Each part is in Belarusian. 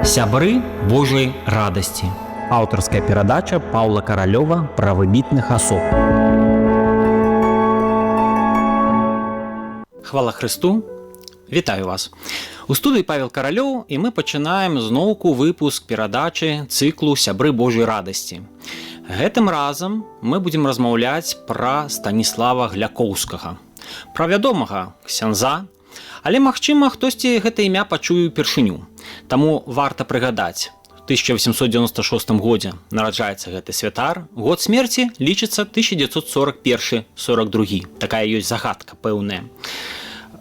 Сябры Божай радасці. Аўтарская перадача Паўла Каралёва пра выбітных асоб. Хвала Христу! Вітаю вас! У студыі Павел Каралёў, і мы пачынаем зноўку выпуск перадачы цыклу «Сябры Божай радасці». Гэтым разам мы будзем размаўляць пра Станіслава Глякоўскага, пра вядомага ксяндза, але, магчыма, хтосьці гэта імя пачуе ўпершыню. Таму варта прыгадаць, у 1896 годзе нараджаецца гэты святар, год смерці лічыцца 1941-42. Такая ёсць загадка пэўная.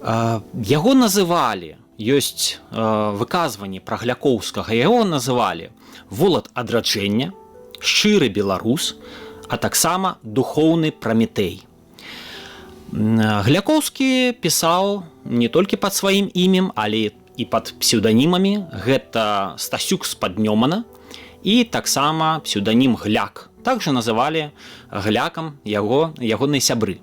Яго называлі, ёсць выказванні пра Глякоўскага, яго называлі волат адраджэння, шчыры беларус, а таксама духоўны Праметэй. Глякоўскі пісаў не толькі пад сваім імем, але і пад псеўданімамі. Гэта Стасюк з-пад Нёмана і таксама псеўданім Гляк. Так жа называлі Глякам ягоныя сябры.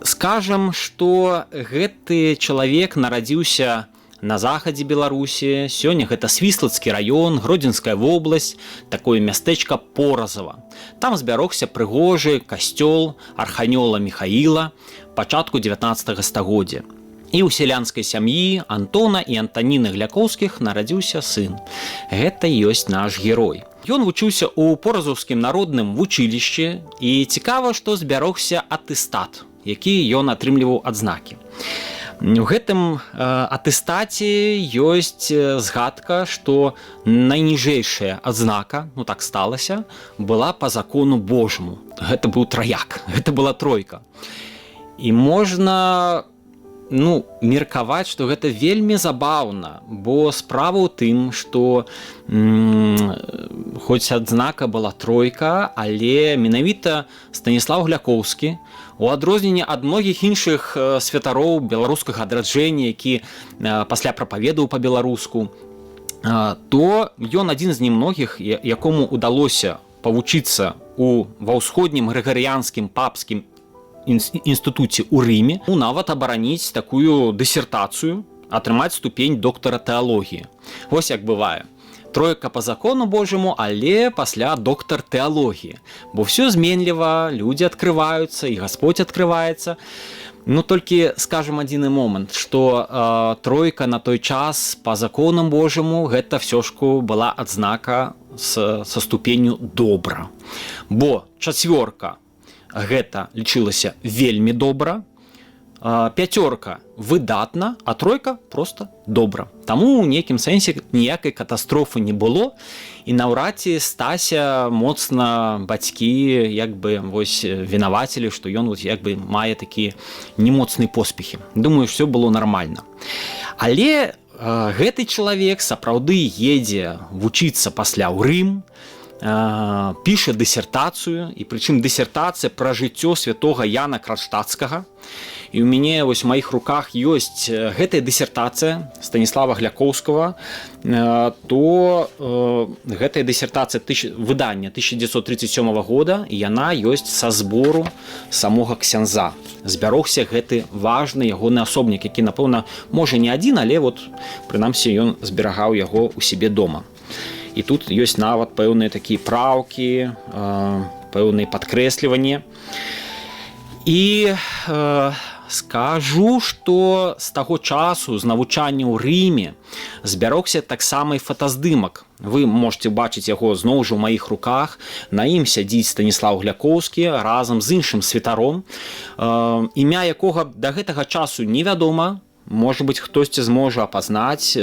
Скажам, што гэты чалавек нарадзіўся на захадзе Беларусі. Сёння гэта Свіслацкі раён, Гродзенская вобласць, такое мястэчка Поразава. Там збярогся прыгожы касцёл арханёла Міхаіла пачатку 19 стагоддзя. І ў сялянскай сям'і Антона і Антаніны Глякоўскіх нарадзіўся сын. Гэта ёсць наш герой. Ён вучыўся ў Поразаўскім народным вучылішчы, і цікава, што збярогся атэстат, які ён атрымліваў адзнакі. У гэтым атэстаце ёсць згадка, што найніжэйшая адзнака, так сталася, была па закону Божаму. Гэта быў траяк, гэта была тройка. І можна меркаваць, што гэта вельмі забаўна, бо справа ў тым, што хоць адзнака была тройка, але менавіта Станіслав Глякоўскі, у адрозненне ад многіх іншых святароў беларускага адраджэння, які пасля прапаведаў па-беларуску, то ён адзін з немногіх, якому удалося павучыцца ва ўсходнім грыгарыянскім папскім інстытуце ў Рыме, нават абараніць такую дысертацыю, атрымаць ступень доктара тэалогіі. Вось як бывае. Тройка по закону Божаму, але пасля доктар тэалогіі. Бо ўсё зменліва, людзі адкрываюцца, і Гасподзь адкрываецца. Толькі скажам адзіны момант, што тройка на той час по законам Божаму гэта ўсё ж была адзнака са ступенню добра. Бо чацвёрка гэта лічылася вельмі добра, пяцёрка выдатна, а тройка проста добра. Таму ў нейкім сэнсе ніякай катастрофы не было, і наўрад ці Стася моцна бацькі вінавацілі, што ён мае такія немоцныя поспехі. Думаю, ўсё было нармальна. Але гэты чалавек сапраўды едзе вучыцца пасля ў Рым, піша дысертацыю, і прычым дысертацыя пра жыццё святога Яна Кронштадтскага. І ў мяне в маіх руках ёсць гэтая дысертацыя Станіслава Глякоўскага, то гэтая дысертацыя выдання 1937 года, і яна ёсць са збору самога ксяндза. Збярогся гэты важны ягоны асобнік, які, напэўна, можа не адзін, але прынамсі ён зберагаў яго ў сябе дома. І тут ёсць нават пэўныя такія праўкі, пэўныя падкрэсліванні. І скажу, што з таго часу, з навучання ў Рыме, збярогся таксама і фотаздымак. Вы можете бачыць яго зноў жа ў маіх руках. На ім сядзіць Станіслав Глякоўскі разам з іншым святаром, імя якога да гэтага часу невядома. Можа быць, хтосьці зможа апазнаць,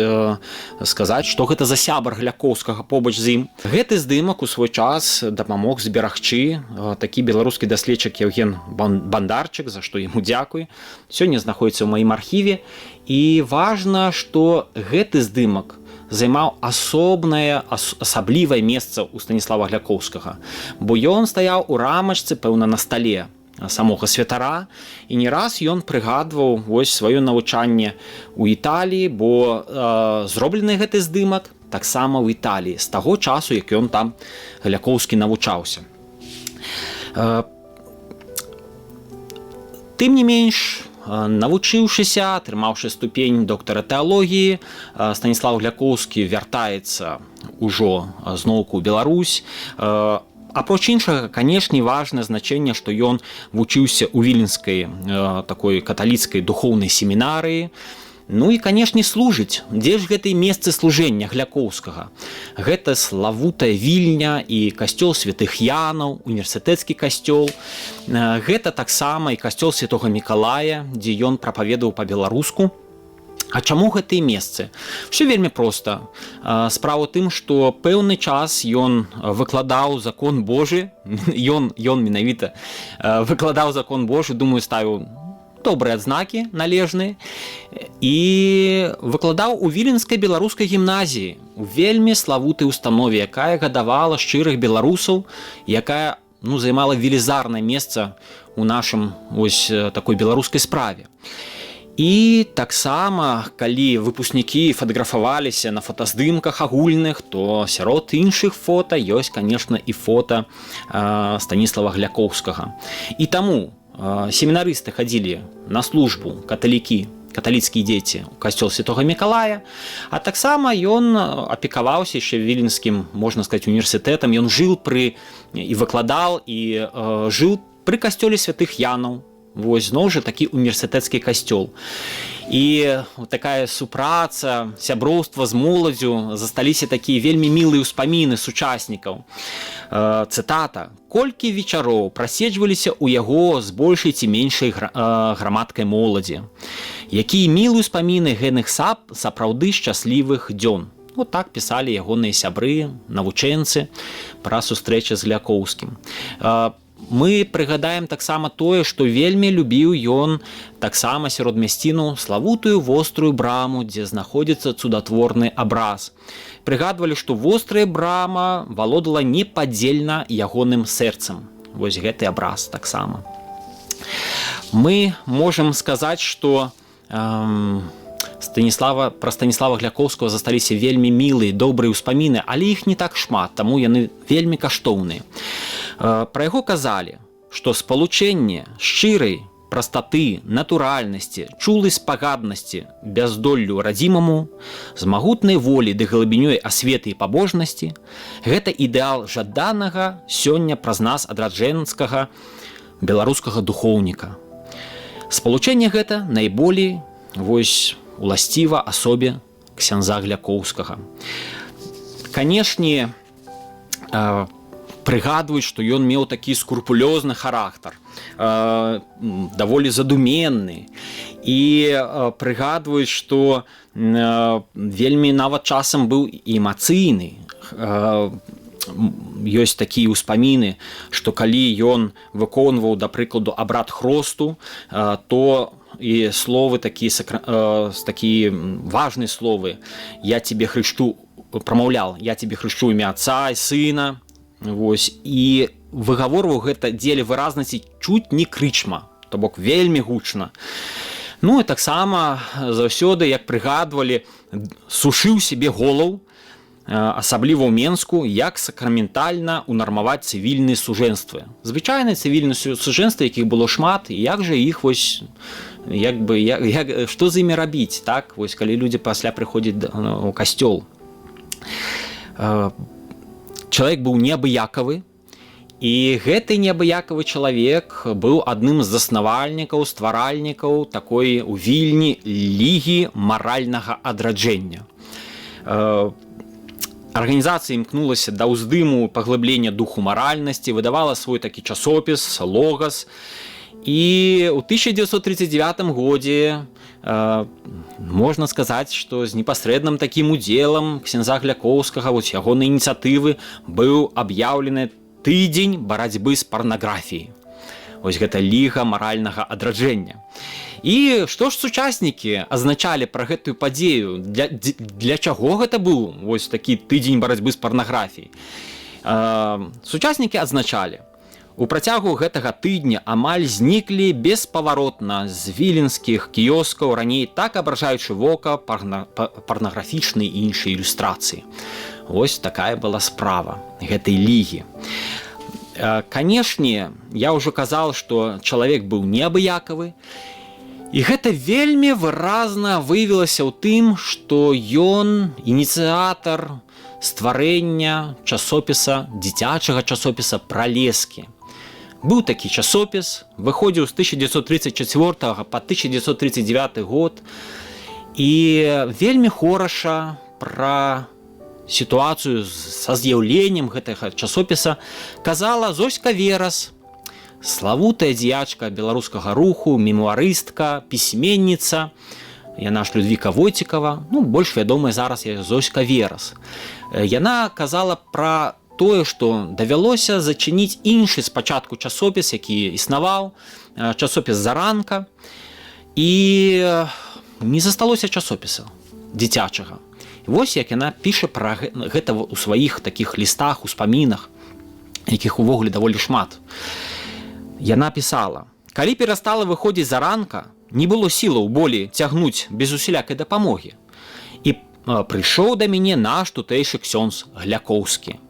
сказаць, што гэта за сябар Глякоўскага побач з ім. Гэты здымак у свой час дапамог зберагчы такі беларускі даследчык Яўген Бандарчык, за што яму дзякуй. Сёння знаходзіцца ў маім архіве. І важна, што гэты здымак займаў асаблівае месца ў Станіслава Глякоўскага, бо ён стаяў у рамачцы, пэўна, на стале самога святара, і не раз ён прыгадваў сваё навучанне ў Італіі, бо зроблены гэты здымак таксама ў Італіі, з таго часу, як ён там Глякоўскі навучаўся. Тым не менш, навучыўшыся, атрымаўшы ступень доктара тэалогіі, Станіслав Гляковскі вяртаецца ўжо зноўку ў Беларусь. Апроч іншага, канешне, важнае значэнне, што ён вучыўся ў віленскай такой каталіцкай духоўнай семінарыі. Ну і, канешне, служыць. Дзе ж гэтыя месцы служэння Гляковскага? Гэта славутая Вільня і касцёл святых Янаў, універсітэцкі касцёл. Гэта таксама і касцёл святога Мікалая, дзе ён прапаведаваў па-беларуску. А чаму гэтыя месцы? Все вельмі проста. Справа ў тым, што пэўны час ён выкладаў закон Божы, ён менавіта выкладаў закон Божы, думаю, ставіў добрыя адзнакі належныя, і выкладаў у Віленскай беларускай гімназіі, у вельмі славутай установе, якая гадавала шчырых беларусаў, якая займала велізарнае месца ў нашым такой беларускай справе. І таксама, калі выпускнікі фатаграфаваліся на фотаздымках агульных, то сярод іншых фота ёсць, канешне, і фота Станіслава Гляковскага. І таму семінарысты хадзілі на службу, каталіцкія дзеці, у касцёл святога Мікалая, а таксама ён апекаваўся яшчэ віленскім, можна сказаць, універсітэтам. Ён жыў і выкладаў, і жыў пры касцёле святых Янаў. Вось, зноў жа, такі універсітэцкі касцёл. І такая супраца, сяброўства з моладзю, засталіся такія вельмі мілыя ўспаміны сучаснікаў. Цытата. «Колькі вечароў праседжваліся ў яго з большай ці меншай грамадкай моладзі. Якія мілыя ўспаміны гэных сапраўды шчаслівых дзён». Вот так пісалі ягоныя сябры, навучэнцы пра сустрэчы з Гляковскім. Мы прыгадаем таксама тое, што вельмі любіў ён таксама сярод мясціну славутую вострую браму, дзе знаходзіцца цудатворны абраз. Прыгадвалі, што вострая брама валодала непадзельна ягоным сэрцам. Вось гэты абраз таксама. Мы можам сказаць, што пра Станіслава Гляковскага засталіся вельмі мілыя, добрыя ўспаміны, але іх не так шмат, таму яны вельмі каштоўныя. Пра яго казалі, што спалучэнне шчырай прастаты, натуральнасці, чулай спагаднасці, бяздоллю радзімаму, з магутнай волі ды глыбінёй асветы і пабожнасці – гэта ідэал жаданага сёння праз нас адраджэнскага беларускага духоўніка. Спалучэнне гэта найболей уласціва асобе ксяндза Гляковскага. Канешне, прыгадваюць, што ён меў такі скрупулёзны характар, даволі задуменны, і прыгадваюць, што вельмі нават часам быў эмацыйны. Ёсць такія ўспаміны, што калі ён выконваў, да прыкладу, абрад хросту, то і словы такія важныя словы «Я тебе хрышчу», прамаўляў «Я тебе хрышчу імя Отца і Сына». І выгаворваў гэта дзеля выразнасці чуць не крычма, то бок вельмі гучна. Ну і таксама заўсёды, як прыгадвалі, сушыў сябе голаў, асабліва ў Менску, як сакраментальна унармаваць цывільныя сужэнствы. Звычайныя цывільныя сужэнствы, якіх было шмат, і як жа іх што з імі рабіць, так? Калі людзі пасля прыходзяць у касцёл. Чалавек быў неабыякавы, і гэты неабыякавы чалавек быў адным з заснавальнікаў, стваральнікаў такой у Вільні лігі маральнага адраджэння. Арганізацыя імкнулася да ўздыму паглыблення духу маральнасці, выдавала свой такі часопіс «Логас». І ў 1939 годзе можна сказаць, што з непасрэдным такім удзелам ксяндза Гляковскага, ягонай ініцыятывы, быў аб'яўлены тыдзень барацьбы з парнаграфіяй. Вось гэта ліга маральнага адраджэння. І што ж сучаснікі азначалі пра гэтую падзею? Для чаго гэта быў вось такі тыдзень барацьбы з парнаграфіяй? Сучаснікі адзначалі: у працягу гэтага тыдня амаль зніклі беспаваротна з віленскіх кіёскаў раней так абражаючы вока парнаграфічныя і іншыя ілюстрацыі. Вось такая была справа гэтай лігі. Канешне, я ўжо казаў, што чалавек быў неабыякавы, І гэта вельмі выразна выявілася ў тым, што ён ініцыятар стварэння часопіса, дзіцячага часопіса «Пралескі». Быў такі часопіс, выходзіў з 1934 па 1939 год, і вельмі хораша пра сітуацыю са з'яўленнем гэтага часопіса казала Зоська Верас, славутая дзеячка беларускага руху, мемуарыстка, пісьменніца. Яна ж Людвіка Войцікава, больш вядомая зараз як Зоська Верас. Яна казала пра тое, што давялося зачыніць іншы спачатку часопіс, які існаваў, часопіс «Заранка», і не засталося часопіса дзіцячага. І вось як яна піша пра гэта ў сваіх такіх лістах, успамінах, якіх увогуле даволі шмат. Яна пісала: «Калі перастала выходзіць «Заранка», не было сілаў болей цягнуць без усялякай дапамогі. І прыйшоў да мяне наш тутэйшы ксёндз Глякоўскі.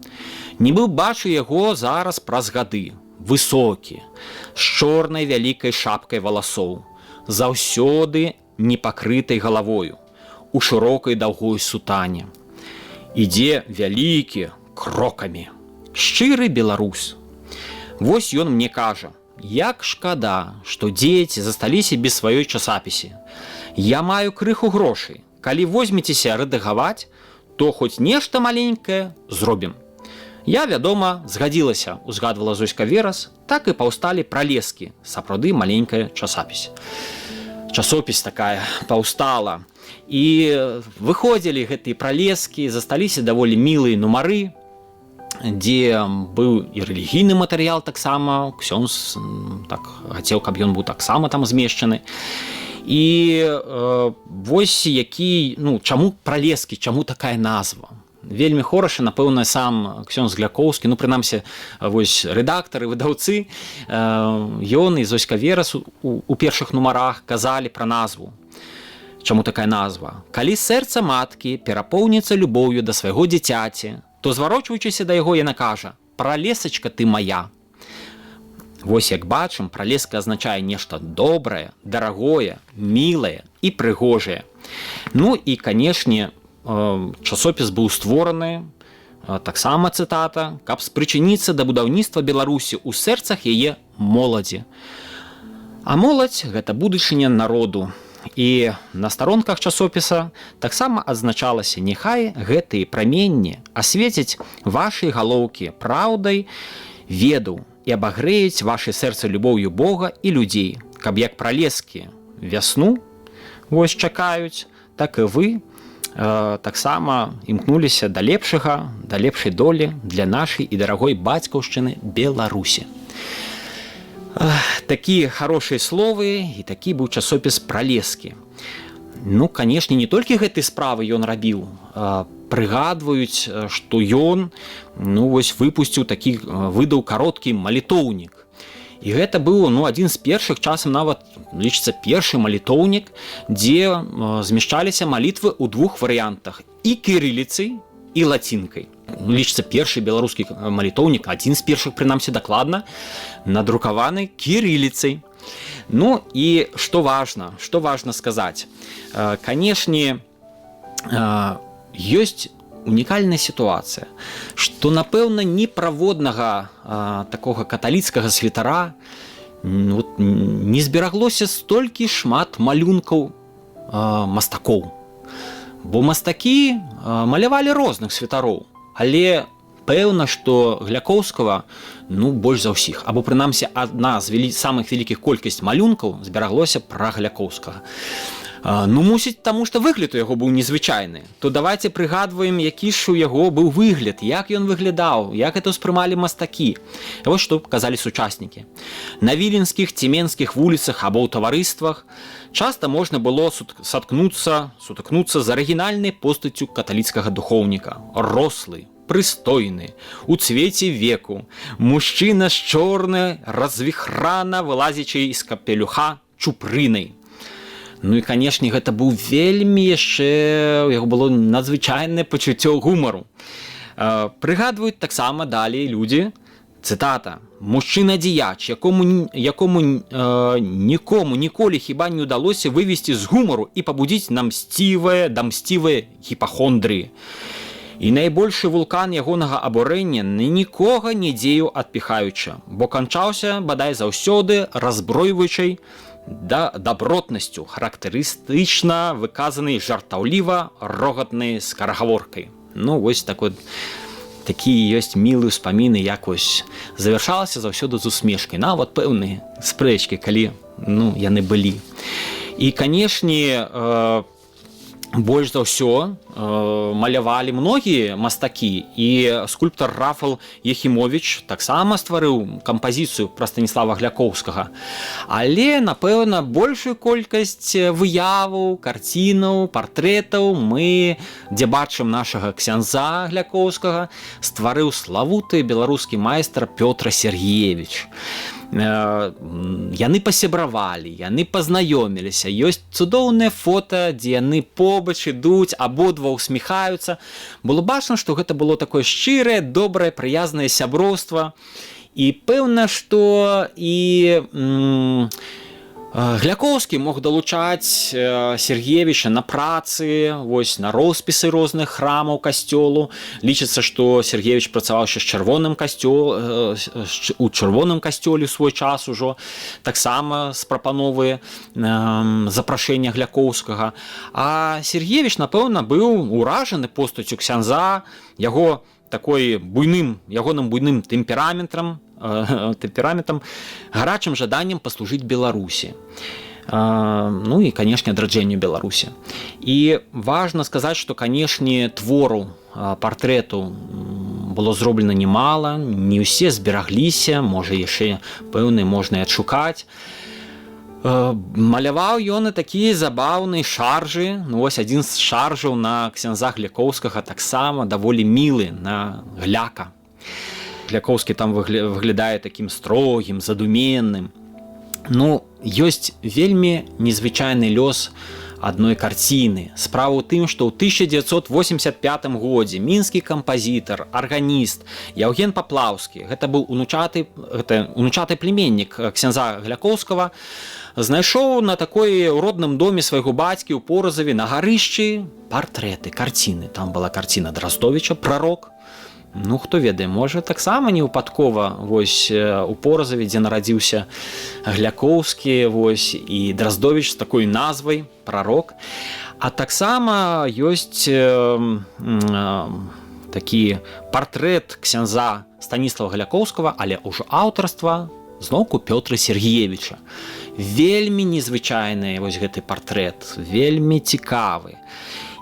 Нібы бачу яго зараз праз гады, высокі, з чорнай вялікай шапкай валасоў, заўсёды непакрытай галавою, у шырокай даўгой сутане. Ідзе вялікі крокамі. Шчыры беларус. Вось ён мне кажа: як шкада, што дзеці засталіся без сваёй часапісі. Я маю крыху грошай. Калі возьмецеся рэдагаваць, то хоць нешта маленькае зробім». Я, вядома, згадзілася, узгадвала Зоська Верас, так і паўсталі «Пралескі», сапраўды маленькая часапіс. Часопіс такая паўстала. І выходзілі гэтыя «Пралескі», засталіся даволі мілыя нумары, дзе быў і рэлігійны матэрыял таксама, ксёндз так хацеў, каб ён быў таксама там змешчаны. І вось які, чаму «Пралескі», чаму такая назва? Вельмі хораша, напэўна, сам ксёндз Глякоўскі, прынамсі, вось рэдактары, выдаўцы, ён і Зоська Верас у першых нумарах казалі пра назву. Чаму такая назва? «Калі сэрца маткі перапоўніцца любоўю да свайго дзіцяці, то, зварочваючыся да яго, яна кажа: «Пралесачка ты мая». Вось як бачым, «Пралеска» азначае нешта добрае, дарагое, мілае і прыгожае. І, канешне, часопіс быў створаны, таксама цытата, каб спрычыніцца да будаўніцтва Беларусі ў сэрцах яе моладзі. А моладзь – гэта будучыня народу. І на старонках часопіса таксама адзначалася: «Няхай гэтыя праменні асвецяць вашы галоўкі праўдай ведаў і абагрэюць вашы сэрцы любоўю Бога і людзей, каб як пралескі вясну вось чакаюць, так і вы таксама імкнуліся да лепшага, да лепшай долі для нашай і дарагой бацькаўшчыны Беларусі». Такія хорошыя словы, і такі быў часопіс «Пралескі». Канешне, не толькі гэтай справы ён рабіў. Прыгадваюць, што ён выпусціў такі, выдаў кароткі малітоўнік. І гэта быў адзін з першых, часам нават лічыцца першы малітоўнік, дзе змяшчаліся малітвы ў двух варыянтах: і кірыліцай, і лацінкай. Лічыцца першы беларускі малітоўнік, адзін з першых, прынамсі дакладна, надрукаваны кірыліцай. І што важна сказаць. Канешне, ёсць унікальная сітуацыя, што, напэўна, неправоднага такога каталіцкага святара не збераглося столькі шмат малюнкаў мастакоў. Бо мастакі малявалі розных святароў, але пэўна, што Глякоўскага больш за ўсіх, або прынамсі адна з самых вялікіх колькасць малюнкаў збераглося пра Глякоўскага. Мусіць, таму што выгляд у яго быў незвычайны. То давайце прыгадваем, які ж у яго быў выгляд, як ён выглядаў, як это ўспрымалі мастакі. Вось што казалі сучаснікі. На віленскіх, цеменскіх вуліцах або ў таварыствах часта можна было сутыкнуцца з арыгінальнай постаццю каталіцкага духоўніка. Рослы, прыстойны, у цвеце веку, мужчына з чорнай, развіхрана вылазячай з капелюха чупрынай. І, канешне, гэта быў вельмі яшчэ, у яго было надзвычайнае пачуццё гумару. Прыгадваюць таксама далей людзі цытата: «Мужчына-дзеяч, якому нікому ніколі хіба не ўдалося вывесці з гумару і пабудзіць дамсцівыя гіпахондрыі. І найбольшы вулкан ягонага абурэння нікога не дзеяў адпіхаюча, бо канчаўся, бадай заўсёды, разбройваючай дабротнасцю, характарыстычна выказанай жартаўліва рогатнай скарагаворкай». Ну, вось такія ёсць мілыя ўспаміны, як вось завяршалася заўсёды з усмешкай. Нават пэўныя спрэчкі, калі яны былі. І, канешне, больш за ўсё малявалі многія мастакі, і скульптар Рафал Ехімовіч таксама стварыў кампазіцыю пра Станіслава Гляковскага. Але, напэўна, большую колькасць выяваў, карцінаў, партрэтаў мы, дзе бачым нашага ксяндза Гляковскага, стварыў славуты беларускі майстар Пётр Сергеевич. Яны пасябравалі, яны пазнаёміліся. Ёсць цудоўныя фота, дзе яны побач ідуць, абодва ўсміхаюцца. Было бачна, што гэта было такое шчырае, добрае, прыязнае сяброўства. І пэўна, што і Гляковскі мог далучаць Сергеевіча на працы, вось, на роспісы розных храмаў касцёлу. Лічыцца, што Сергеевіч працаваў яшчэ у чырвоным касцёле ў свой час ужо, таксама з прапановы запрашэння Гляковскага. А Сергеевіч, напэўна, быў уражаны постаццю ксяндза, ягоным буйным тэмпераментам, гарачым жаданнем паслужыць Беларусі. Ну і, канешне, адраджэнню Беларусі. І важна сказаць, што, канешне, твору, партрэту было зроблена немала, не ўсе зберагліся, можа, яшчэ пэўныя можна і адшукаць. Маляваў ён і такія забаўныя шаржы. Вось адзін з шаржаў на ксяндза Гляковскага таксама даволі мілы, на гляка. Гляковскі там выглядае такім строгім, задуменным. Ёсць вельмі незвычайны лёс адной карціны. Справа ў тым, што ў 1985 годзе мінскі кампазітар, арганіст Яўген Паплаўскі, гэта быў унучаты племяннік ксяндза Гляковскага, знайшоў на такой у родным доме свайго бацькі ў Поразаве на гарышчы партрэты, карціны. Там была карціна Драздовіча «Прарок». Хто ведае, можа, таксама не выпадкова вось у Поразаве, дзе нарадзіўся Гляковскі, вось, і Драздовіч з такой назвай «Прарок». А таксама ёсць такі партрэт ксяндза Станіслава Гляковскага, але ўжо аўтарства зноўку Пётра Сергеевіча. Вельмі незвычайны вось гэты партрэт, вельмі цікавы.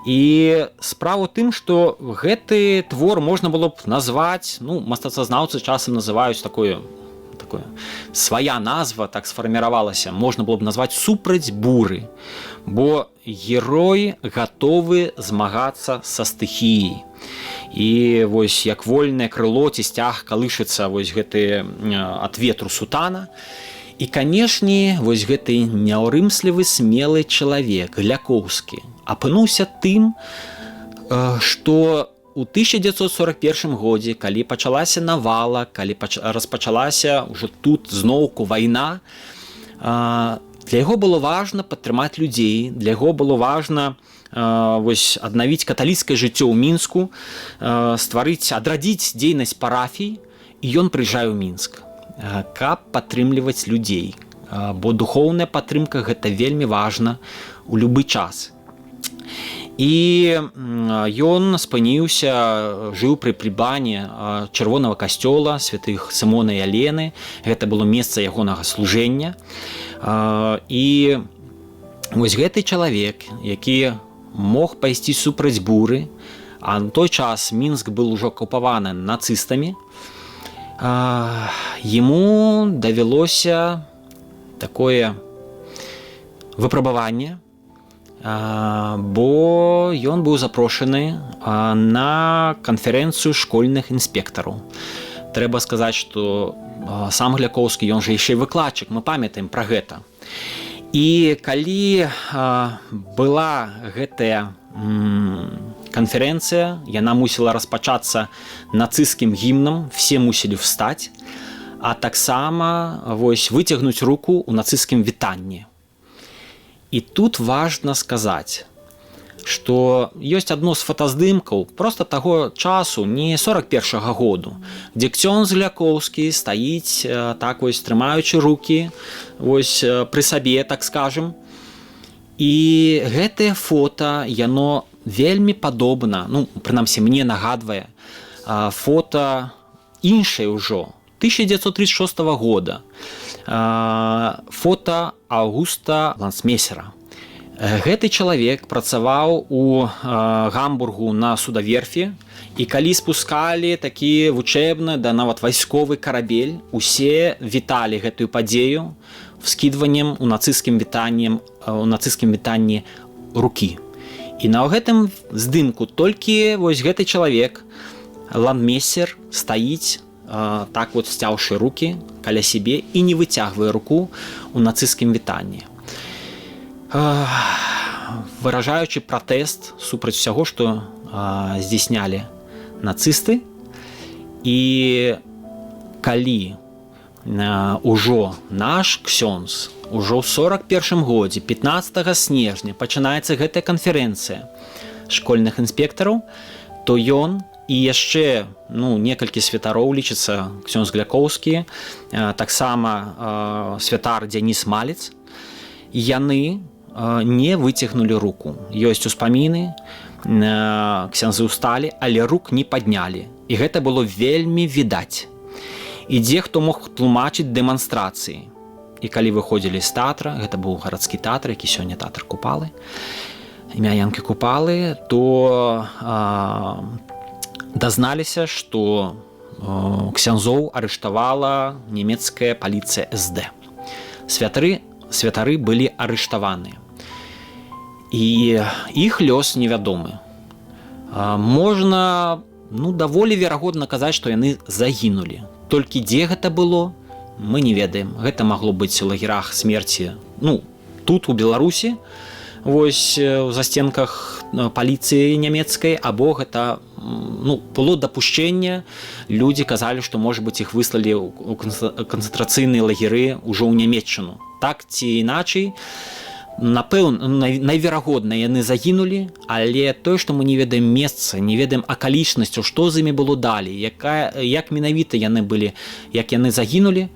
І справа ў тым, што гэты твор можна было б назваць, мастацазнаўцы часам называюць такое свая назва, так сфарміравалася, можна было б назваць «Супраць буры», бо герой гатовы змагацца са стыхіяй. І вось як вольнае крыло ці сцяг калышыцца вось гэты ад ветру сутана. І, канешне, вось гэты няўрымслівы смелы чалавек, Гляковскі, апынуўся тым, што ў 1941 годзе, калі пачалася навала, калі распачалася ўжо тут зноўку вайна, для яго было важна падтрымаць людзей, для яго было важна аднавіць каталіцкае жыццё ў Мінску, адрадзіць дзейнасць парафій, і ён прыязджае ў Мінск, каб падтрымліваць людзей, бо духоўная падтрымка гэта вельмі важна ў любы час. І ён спыніўся, жыў пры прыбане чырвонага касцёла святых Сымона і Алены. Гэта было месца ягонага служэння. І вось гэты чалавек, які мог пайсці супраць буры, а на той час Мінск быў ужо акупаваны нацыстамі, яму давялося такое выпрабаванне, бо ён быў запрошаны на канферэнцыю школьных інспектараў. Трэба сказаць, што сам Гляковскі, ён жа яшчэ і выкладчык, мы памятаем пра гэта. І калі была гэтая канферэнцыя, яна мусіла распачацца нацысцкім гімнам, все мусілі встаць, а таксама вось выцягнуць руку ў нацысцкім вітанні. І тут важна сказаць, што ёсць адно з фотаздымкаў проста таго часу, не 41-го году, дзе ксёндз Глякоўскі стаіць так вось трымаючы рукі вось пры сабе, так скажем. І гэтае фота, яно вельмі падобна, ну, прынамсі, мне нагадвае фота іншай ужо 1936 года, фота Аўгуста Ландсмейсера. Гэты чалавек працаваў у Гамбургу на судаверфі, і калі спускалі такі вучэбны, да нават вайсковы карабель, усе віталі гэтую падзею вскідваннем у нацысцкім вітанні рукі. І на гэтым здымку толькі вось гэты чалавек, ландмейстер, стаіць так вот сцяўшы рукі каля сябе і не выцягвае руку у нацысцкім вітанні, выражаючы пратэст супраць усяго, што здзейснялі нацысты. І калі ўжо наш ксёндз ужо ў 41-м годзе 15 снежня пачынаецца гэтая канферэнцыя школьных інспектараў, то ён і яшчэ некалькі святароў, лічыцца ксёндз Глякоўскі, таксама святар Дзяніс Малец, яны не выцягнулі руку. Ёсць успаміны, ксяндзы ўсталі, але рук не паднялі. І гэта было вельмі відаць. І дзе хто мог тлумачыць дэманстрацыі. І калі выходзілі з тэатра, гэта быў гарадскі тэатр, які сёння тэатр Купалы, імя Янкі Купалы, то дазналіся, што ксяндзоў арыштавала нямецкая паліцыя СД. Святары былі арыштаваныя. І іх лёс невядомы. Можна, даволі верагодна казаць, што яны загінулі. Толькі дзе гэта было, мы не ведаем. Гэта магло быць у лагерах смерці, тут, у Беларусі, вось у застенках паліцыі нямецкай, або гэта было дапушчэнне. Людзі казалі, што, можа быць, іх выслалі ў канцэнтрацыйныя лагеры ўжо ў Нямецчыну. Так ці іначай, напэўна, найверагодна яны загінулі, але тое, што мы не ведаем месца, не ведаем акалічнасцю, што з імі было далей, як менавіта яны былі, як яны загінулі,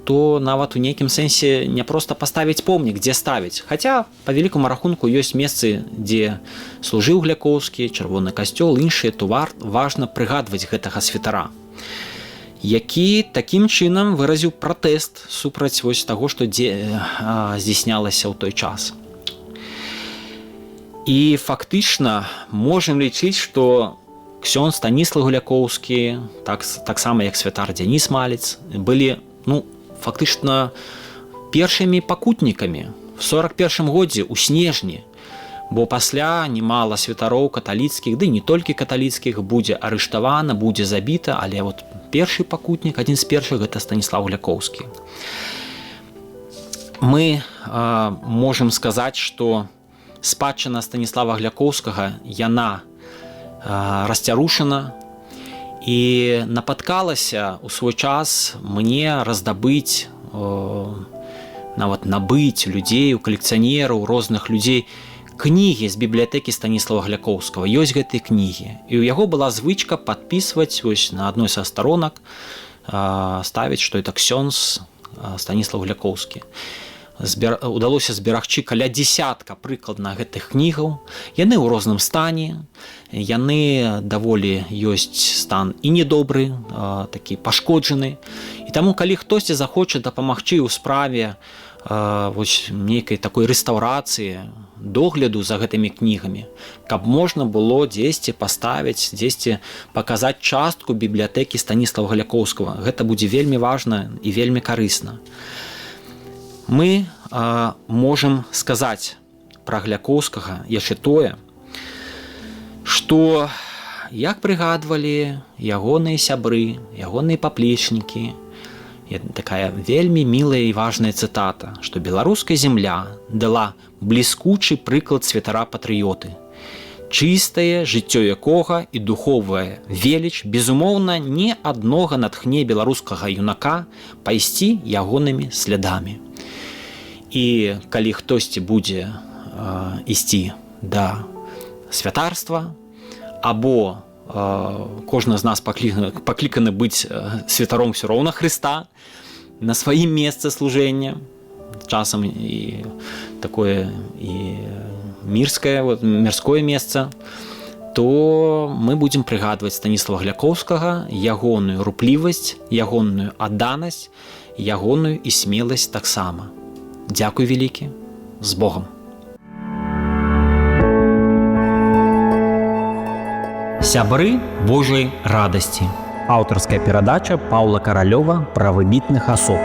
то нават у нейкім сэнсе не проста паставіць помнік, дзе ставіць. Хаця, па вялікаму рахунку, ёсць месцы, дзе служыў Глякоўскі, чырвоны касцёл, іншыя, то важна прыгадваць гэтага святара, які такім чынам выразіў пратэст супраць вось таго, што здзейснялася ў той час. І фактычна можам лічыць, што ксёндз Станіслав Глякоўскі, таксама як святар Дзяніс Малец, былі фактычна першымі пакутнікамі в 41-м годзе ў снежні, бо пасля немала святароў каталіцкіх, ды не толькі каталіцкіх, будзе арыштавана, будзе забіта, але вот першы пакутнік, адзін з першых, гэта Станіслав Глякоўскі. Мы можам сказаць, што спадчына Станіслава Глякоўскага, яна расцярушана, і напаткалася ў свой час мне раздабыць, нават набыць людзей, у калекцыянераў, розных людзей, кнігі з бібліятэкі Станіслава Глякоўскага. Ёсць гэтыя кнігі. І ў яго была звычка падпісваць вось на адной са сторонак, ставіць, што это ксёндз Станіслав Глякоўскі. Удалося зберагчы каля дзесятка прыкладна гэтых кнігаў. Яны ў розным стане, яны даволі ёсць стан і недобры, такі пашкоджаны. І таму, калі хтосьці захоча дапамагчы ў справе нейкай такой рэстаўрацыі, догляду за гэтымі кнігамі, каб можна было дзесьці паставіць, дзесьці паказаць частку бібліятэкі Станіслава Глякоўскага. Гэта будзе вельмі важна і вельмі карысна. Мы можам сказаць пра Глякоўскага яшчэ тое, што, як прыгадвалі ягоныя сябры, ягоныя паплечнікі, такая вельмі мілая і важная цытата, што беларуская земля дала бліскучы прыклад святара-патрыёты. чыстае жыццё якога і духовая веліч, безумоўна, не аднога натхне беларускага юнака пайсці ягонымі слядамі. І калі хтосьці будзе ісці да святарства, або кожны з нас пакліканы быць святаром ўсё роўна Хрыста на сваім месцы служэння, часам і такое і мірское месца, то мы будзем прыгадваць Станіслава Гляковскага, ягоную руплівасць, ягоную адданасць, ягоную і смеласць таксама. Дзякуй вялікі, з Богам. Сябры Божай радасці. Аўтарская перадача Паўла Каралёва пра выбітных асоб.